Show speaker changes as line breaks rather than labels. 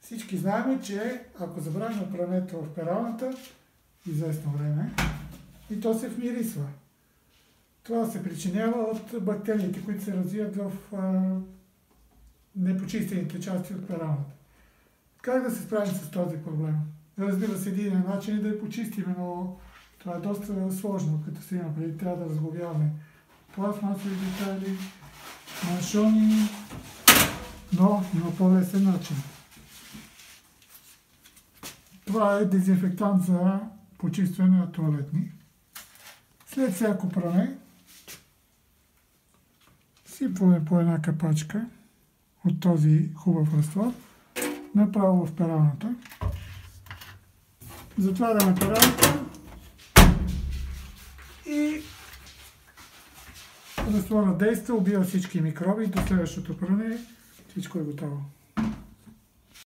Всички знаем, че ако забравим прането в пералната, известно време, и то се вмирисва. Това се причинява от бактериите, които се развиват в непочистените части от пералната. Как да се справим с този проблем? Разбира се, един начин е да я почистим, но това е доста сложно, като се има преди. Трябва да разглобяваме пластмасови детайли, маншони, но има по-лесен начин. Това е дезинфектант за почистване на тоалетни. След всяко пране сипваме по една капачка от този хубав разтвор направо в пералната. Затваряме пералната и разтворът действа, убива всички микроби. До следващото пране всичко е готово.